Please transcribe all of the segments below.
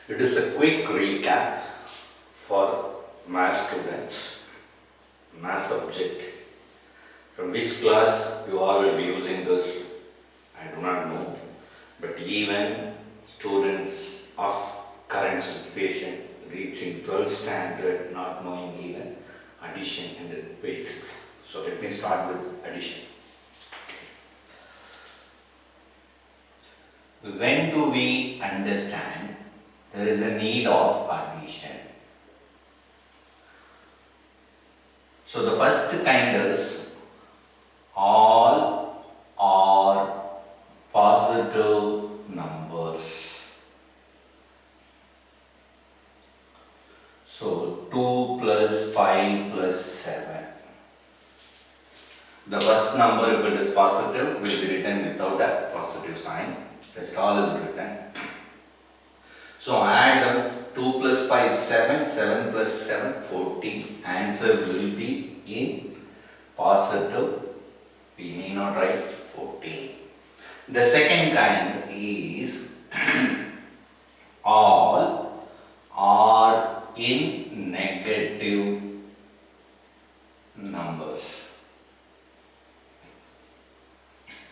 It is a quick recap for math students, math subject. From which class you all will be using this, I do not know. But even students of current situation reaching 12th standard not knowing even addition and the basics. So let me start with addition. When do we understand there is a need of addition? So the first kind is all are positive numbers. So 2 plus 5 plus 7. The first number, if it is positive, will be written without a positive sign. Rest all is written. So add them. 2 plus 5, 7, 7 plus 7, 14. Answer will be in positive. We may not write 14. The second kind is all are in negative numbers.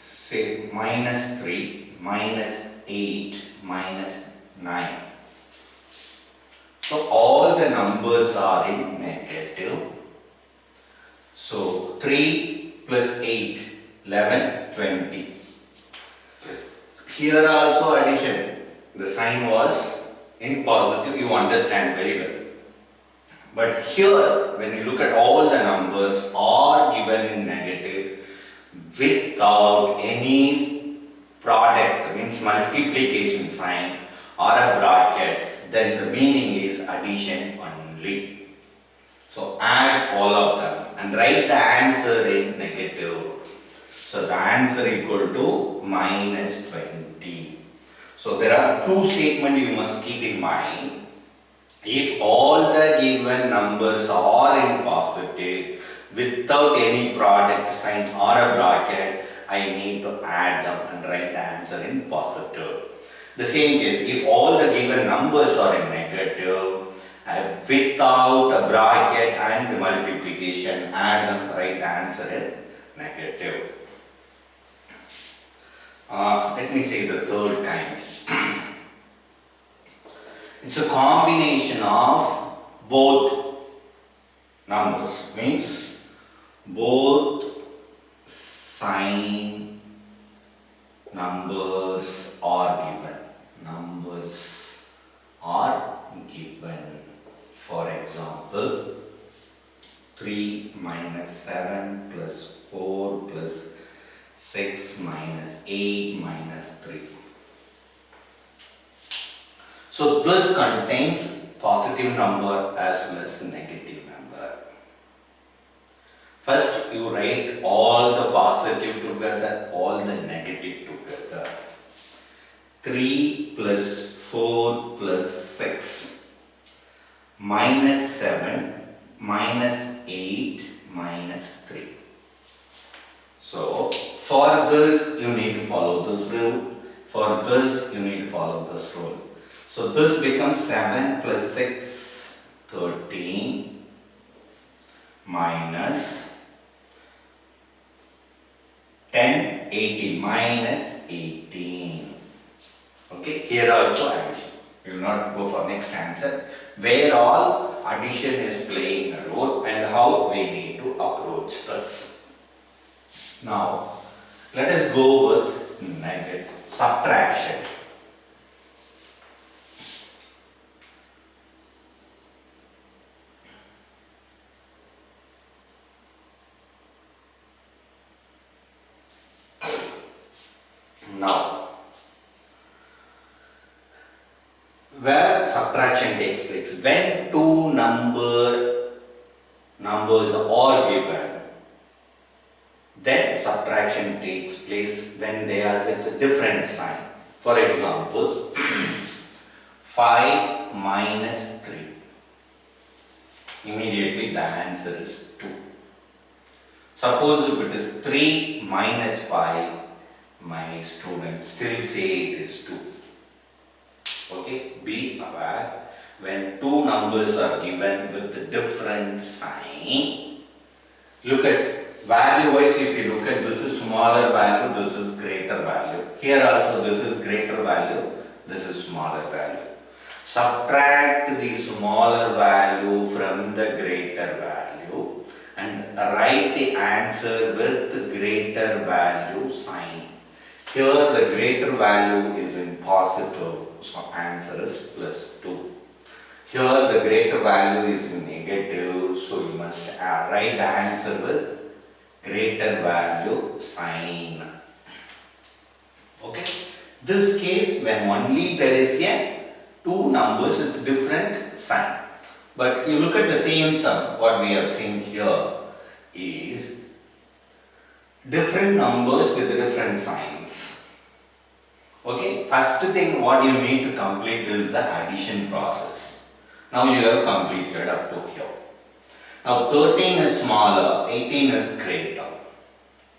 Say minus 3, minus 8, minus 9. So all the numbers are in negative. So 3 plus 8, 11, 20. Here also addition. The sign was in positive, you understand very well. But here, when you look at all the numbers are given in negative without any product, means multiplication sign or a bracket, then the meaning is addition only. So add all of them and write the answer in negative. So the answer equal to minus 20. So there are two statements you must keep in mind. If all the given numbers are in positive without any product sign or a bracket, I need to add them and write the answer in positive. The same case, if all the given numbers are in negative, without a bracket and multiplication, add them, write the answer in negative. Let me say the third kind. It's a combination of both numbers, means both sign numbers are given. Numbers are given. For example, 3 minus 7 plus 4 plus 6 minus 8 minus 3. So this contains positive number as well as negative number. First you write all the positive together, all the negative together. 3 plus 4 plus 6 minus 7 minus 8 minus 3. So for this you need to follow this rule. For this you need to follow this rule. So this becomes 7 plus 6, 13 minus 10, 18, minus 18. Okay, here also addition. We will not go for next answer. Where all addition is playing a role and how we need to approach this. Now, let us go with negative subtraction. Now, where subtraction takes place, when two numbers are given, then subtraction takes place when they are with a different sign. For example, 5 minus 3. Immediately the answer is 2. Suppose if it is 3 minus 5, my students still say it is 2. Okay, be aware when two numbers are given with a different sign. Look at value wise, if you look at this is smaller value, this is greater value. Here also this is greater value, this is smaller value. Subtract the smaller value from the greater value and write the answer with the greater value sign. Here the greater value is in positive, so answer is plus 2. Here the greater value is in negative, so you must write the answer with greater value sign. Okay. This case when only there is a two numbers with different sign. But you look at the same sum, what we have seen here is different numbers with different signs. Okay. First thing what you need to complete is the addition process. Now you have completed up to here. Now 13 is smaller, 18 is greater.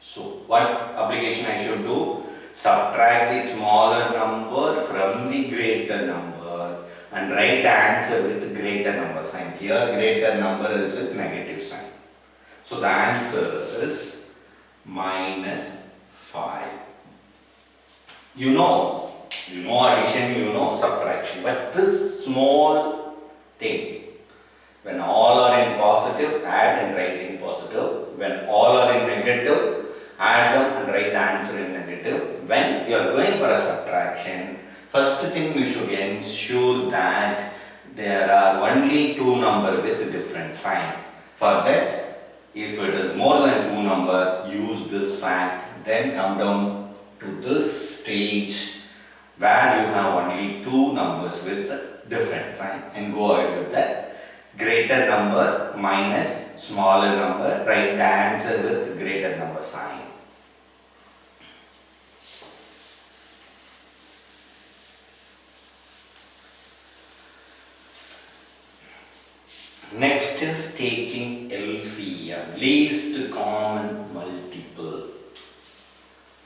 So what application I should do? Subtract the smaller number from the greater number and write the answer with the greater number sign. Here greater number is with negative sign. So the answer is minus 5. You know addition, you know subtraction, but this small thing, when all are in positive, add and write in positive. When all are in negative, add them and write the answer in negative. When you are going for a subtraction, first thing you should ensure that there are only two numbers with different sign. For that, if it is more than two number, use this fact, then come down to this stage where you have only two numbers with different sign and go ahead with the greater number minus smaller number, write the answer with greater number sign. Next is taking LCM, least common multiple.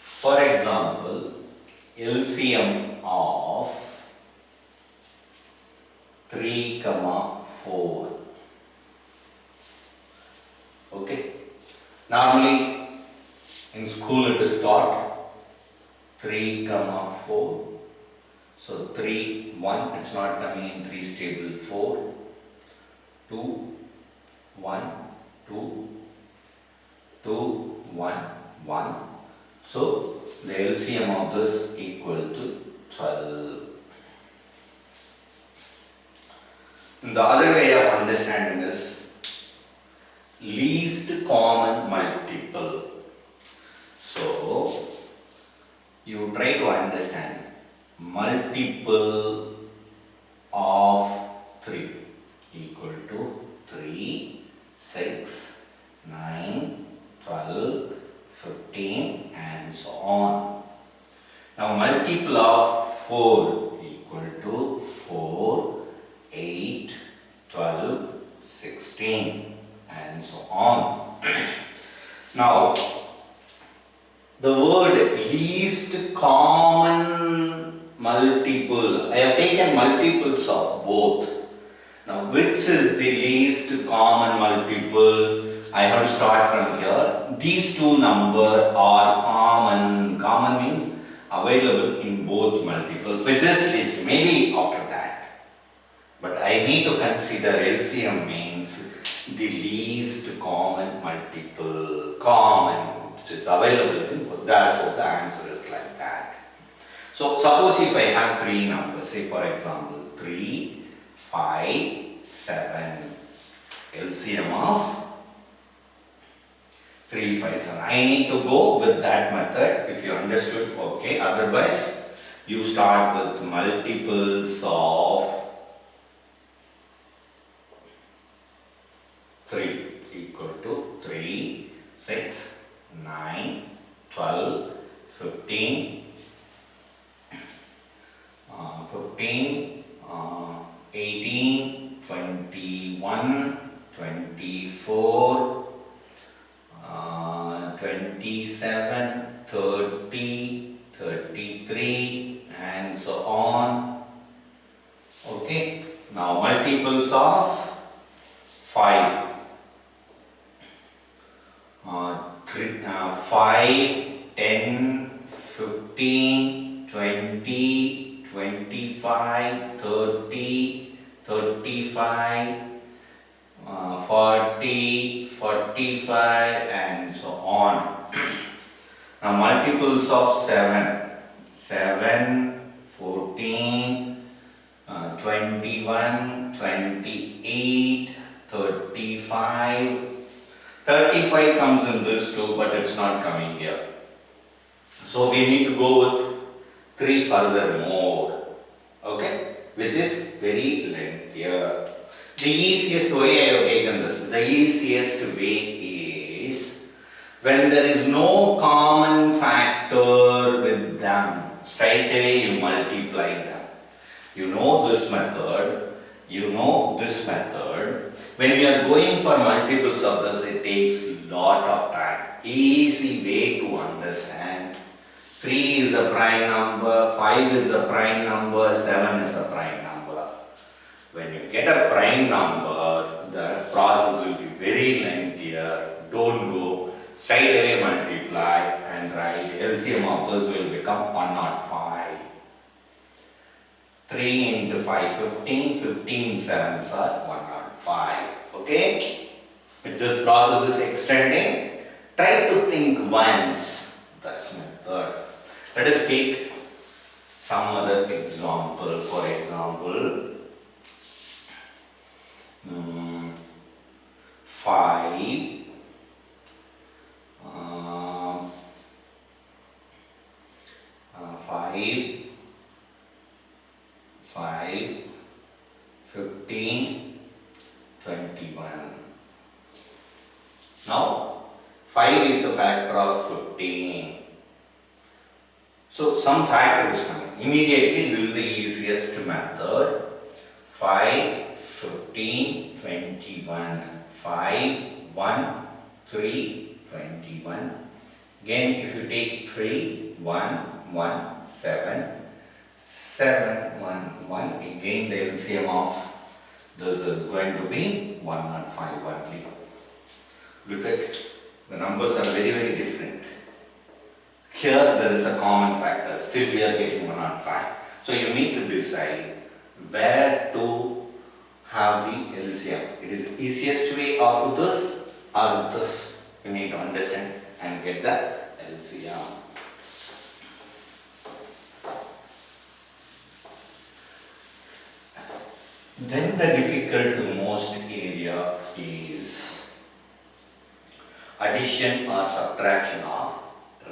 For example, LCM of 3, 4. Okay. Normally in school it is taught 3, 4. So 3, 1, it's not coming in 3's table. 4, 2, 1, 2, 2, 1, 1. So the LCM of this equal to 12. The other way of understanding is least common multiple. So you try to understand multiple of 3 equal to 3, 6, 9, 12, 15 and so on. Now multiple of 4 equal to 4, 8, 12, 16 and so on. Now the word least common multiple, I have taken multiples of both. Now which is the least common multiple? I have to start from here. These two numbers are common. Common means available in both multiples. Which is least? Maybe after that. But I need to consider LCM means the least common multiple. Common, which is available in both. Therefore the answer is like that. So suppose if I have three numbers, say for example 3, 5, 7. LCM of 3, 5, 7. I need to go with that method. If you understood, okay. Otherwise, you start with multiples of 3 equal to 3, 6, 9, 12, 15, 18, 21, 24, 27, 30, 33 and so on. Okay. Now multiples of 5. 5, 10, 15, 20, 25, 30, 35, 40, 45 and so on. Now multiples of 7. 7, 14, 21, 28, 35. 35 comes in this too, but it's not coming here. So we need to go with 3 furthermore. Okay? Which is very lengthier. The easiest way I have taken this, the easiest way is when there is no common factor with them, straight away you multiply them. You know this method, you know this method. When we are going for multiples of this, it takes a lot of time. Easy way to understand. 3 is a prime number, 5 is a prime number, 7 is a prime number. When you get a prime number, the process will be very lengthier. Don't go, straight away multiply and write. LCM of this will become 105. 3 into 5, 15, 15 sevens are 105. Okay? If this process is extending, try to think once this method. Let us take some other example. For example, 5, 15, 21. Now, 5 is a factor of 15. So, some factor is coming. Immediately, this is the easiest method. 5, 15, 21. 5, 1, 3, 21. Again, if you take 3, 1, 1, 7, 7, 1, 1. Again, the LCM of this is going to be 105 only. Look at the numbers are very, very different. Here there is a common factor. Still we are getting 105. So you need to decide where to have the LCM. It is the easiest way of this or this. You need to understand and get the LCM. Then the difficult most area is addition or subtraction of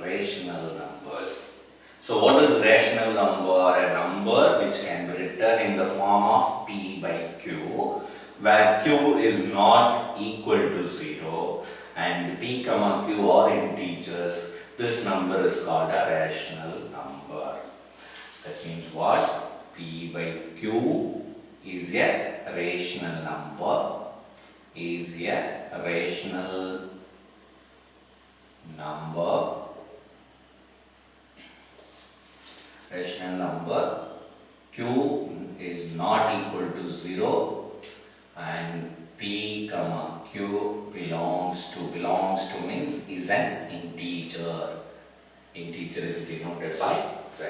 rational numbers. So what is rational number? A number which can be written in the form of P by Q, where Q is not equal to 0 and P comma Q are integers. This number is called a rational number. That means what? P by Q is a rational number, is a rational number, rational number. Q is not equal to 0 and P comma Q belongs to means is an integer. Integer is denoted by Z.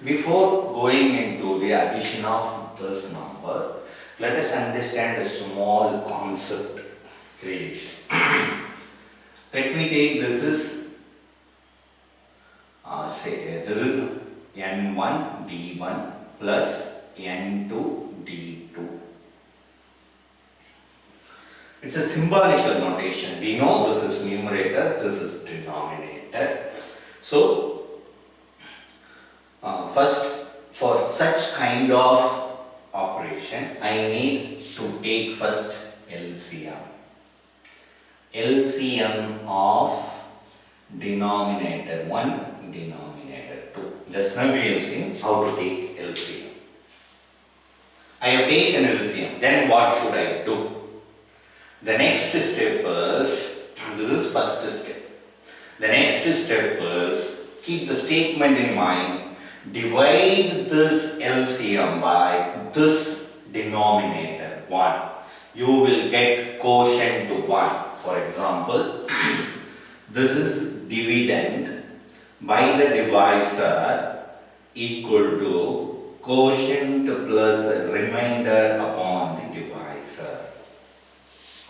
Before going into the addition of this number, let us understand a small concept creation. Let me take this is this is n1 d1 plus n2 d2. It's a symbolical notation. We know this is numerator, this is denominator. So first, for such kind of operation, I need to take first LCM. LCM of denominator 1, denominator 2. Just now we have seen how to take LCM. I have taken LCM. Then what should I do? The next step is, this is first step. The next step is, keep the statement in mind. divide this LCM by this denominator 1. You will get quotient to 1. For example, this is dividend by the divisor equal to quotient plus remainder upon the divisor.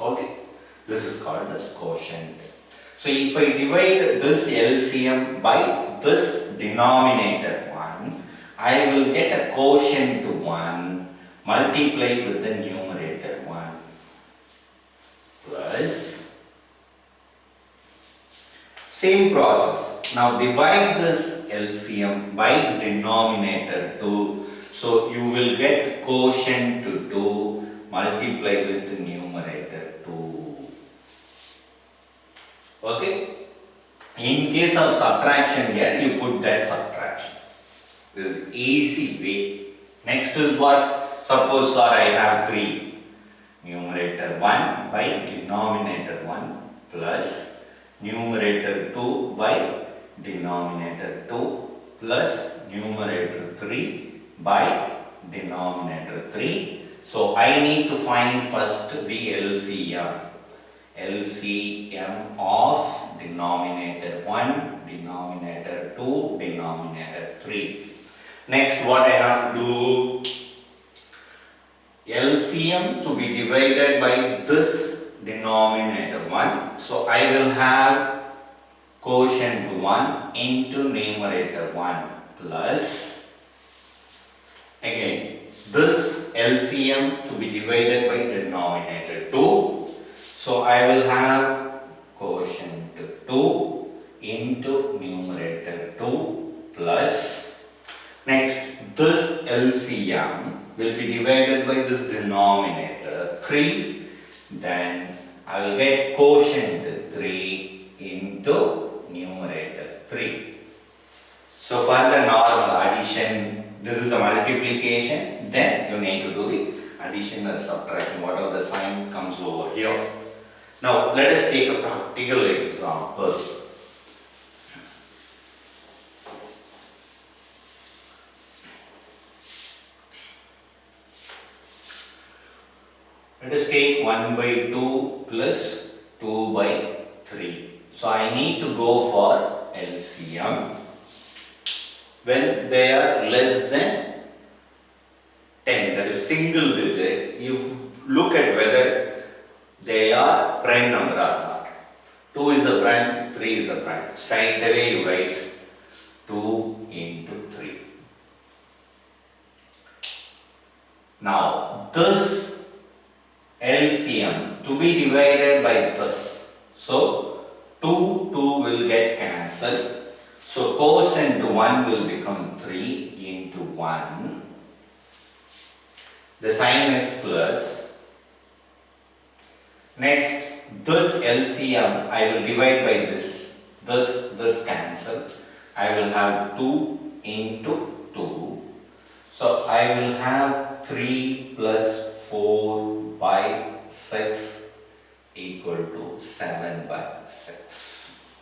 Okay, this is called the quotient. So if I divide this LCM by this denominator 1, I will get a quotient to 1 multiplied with the numerator 1 plus same process. Now divide this LCM by denominator 2. So you will get quotient to 2 multiplied with the numerator 2. Okay? In case of subtraction here, you put that subtraction. This is easy way. Next is what? Suppose I have 3. Numerator 1 by denominator 1 plus numerator 2 by denominator 2 plus numerator 3 by denominator 3. So I need to find first the LCM. LCM of denominator 1, denominator 2, denominator 3. Next, what I have to do? LCM to be divided by this denominator 1. So I will have quotient 1 into numerator 1 plus again this LCM to be divided by denominator 2. So I will have quotient 2 into numerator 2 plus next this LCM will be divided by this denominator 3, then I will get quotient 3 into numerator 3. So for the normal addition, this is the multiplication, then you need to do the addition or subtraction, whatever the sign comes over here. Now let us take a practical example. Let us take 1 by 2 plus 2 by 3. So I need to go for LCM when they are less than 10, that is single digit. You look at whether they are prime number or not. 2 is the prime, 3 is the prime. Straight away you write 2 into 3. Now this LCM to be divided by this. So 2 will get cancelled. So quotient 1 will become 3 into 1. The sign is plus. Next, this LCM I will divide by this. This cancel. I will have 2 into 2. So I will have 3 plus 4 by 6 equal to 7 by 6.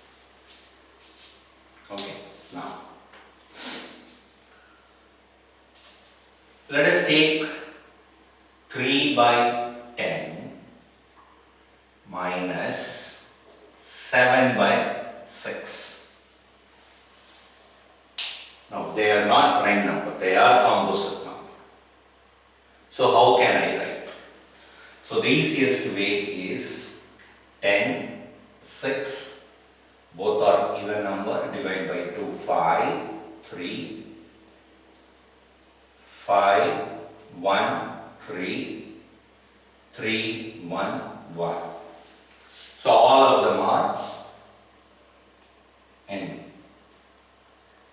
Okay, now let us take 3 by 10 minus 7 by 6. Now they are not prime number, they are composite number. So how can I write? So the easiest way is 10, 6, both are even number, divide by 2, 5, 3, 5, 1, 3, 3, 1, 1. So all of them are n.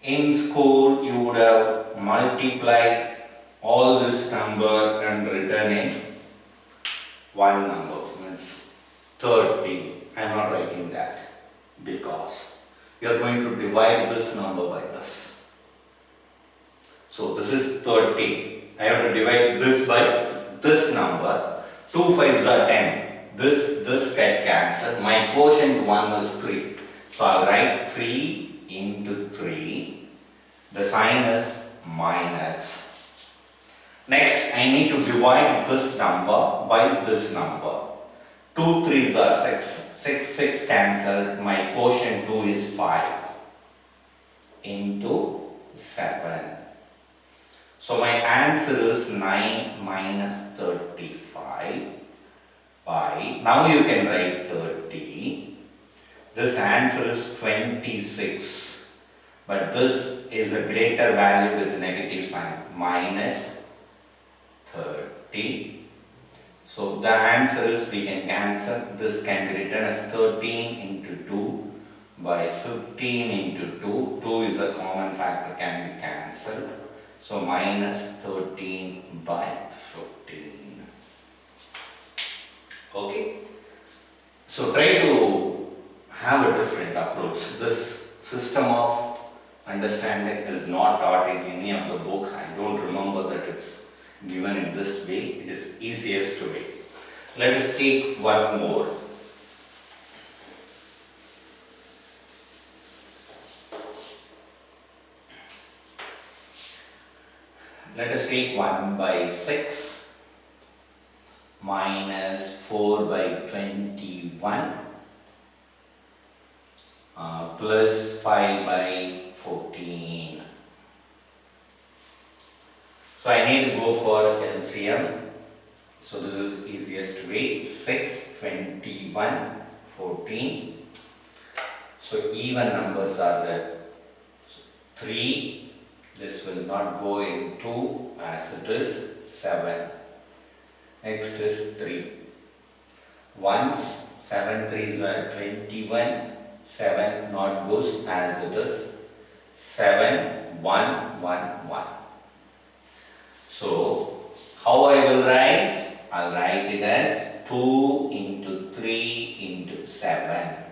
In school you would have multiplied all this number and written in one number, means 30. I am not writing that because you are going to divide this number by this. So this is 30. I have to divide this by this number. 2 5s are 10. This get cancelled. My quotient 1 is 3. So I will write 3 into 3 The sign is minus. Next, I need to divide this number by this number. 2 3s are 6. 6 cancelled. My quotient 2 is 5 into 7. So my answer is 9 minus 35 by, now you can write 30. This answer is 26. But this is a greater value with negative sign, minus 30. So the answer is, we can cancel, this can be written as 13 into 2 by 15 into 2. 2 is a common factor, can be cancelled. So minus 13 by 15. Okay. So try to have a different approach. This system of understanding is not taught in any of the book. I don't remember that it's given in this way. It is easiest way. Let us take one more. Let us take 1 by 6 minus 4 by 21 plus 5 by 14. So I need to go for LCM. So this is easiest way. 6, 21, 14. So even numbers are there. 3. This will not go in 2 as it is 7. Next is 3. Once 7 3s are 21. 7 not goes as it is 7 1 1 1. So how I will write? I'll write it as 2 into 3 into 7.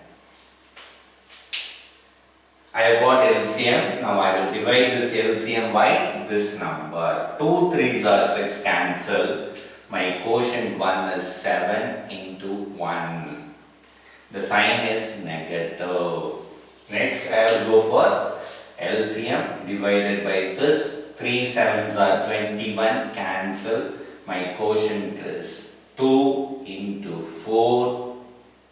I have got LCM. Now I will divide this LCM by this number. 2 3s are 6 cancel. My quotient 1 is 7 into 1. The sign is negative. Next I will go for LCM divided by this. 3 7s are 21 cancel. My quotient is 2 into 4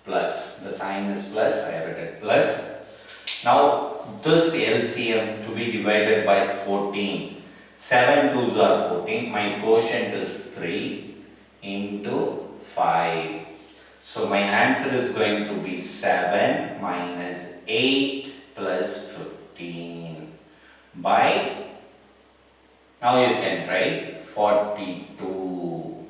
plus. The sign is plus. I have written plus. Now this LCM to be divided by 14. 7 2s are 14. My quotient is 3 into 5. So my answer is going to be 7 minus 8 plus 15 by, now you can write 42.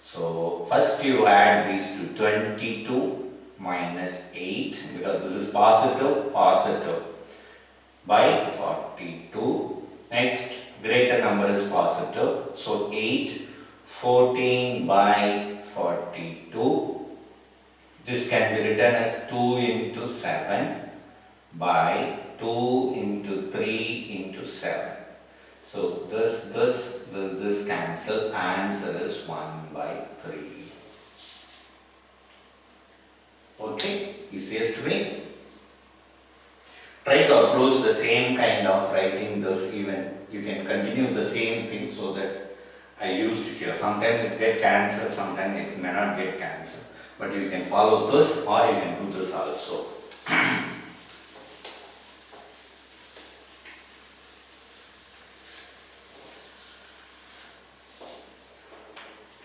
So first you add these to 22 minus 8, because this is positive, positive, by 42. Next greater number is positive. So 8, 14 by 42. This can be written as 2 into 7 by 2 into 3 into 7. So this cancel. Answer is 1 by 3. Okay, easiest way. Try to approach the same kind of writing this, even you can continue the same thing so that I used here. Sometimes it get cancelled, sometimes it may not get cancelled. But you can follow this or you can do this also.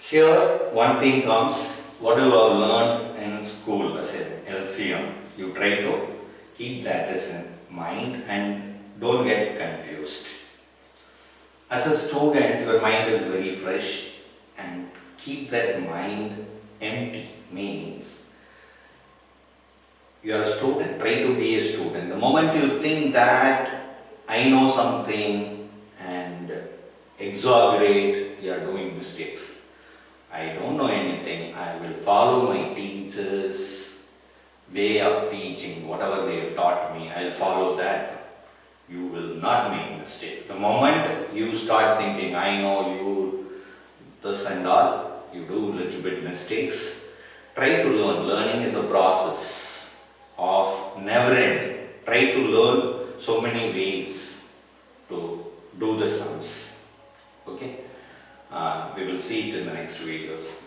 Here one thing comes, what you have learned in school as an LCM, you try to keep that as in mind and don't get confused. As a student, your mind is very fresh and keep that mind empty. Means you are a student, try to be a student. The moment you think that I know something and exaggerate, you are doing mistakes. I don't know anything, I will follow my teachers' way of teaching, whatever they have taught me, I will follow that. You will not make mistake. The moment you start thinking, I know you, this and all, you do little bit mistakes. Try to learn. Learning is a process of never ending. Try to learn so many ways. do the sums. Okay, we will see it in the next videos.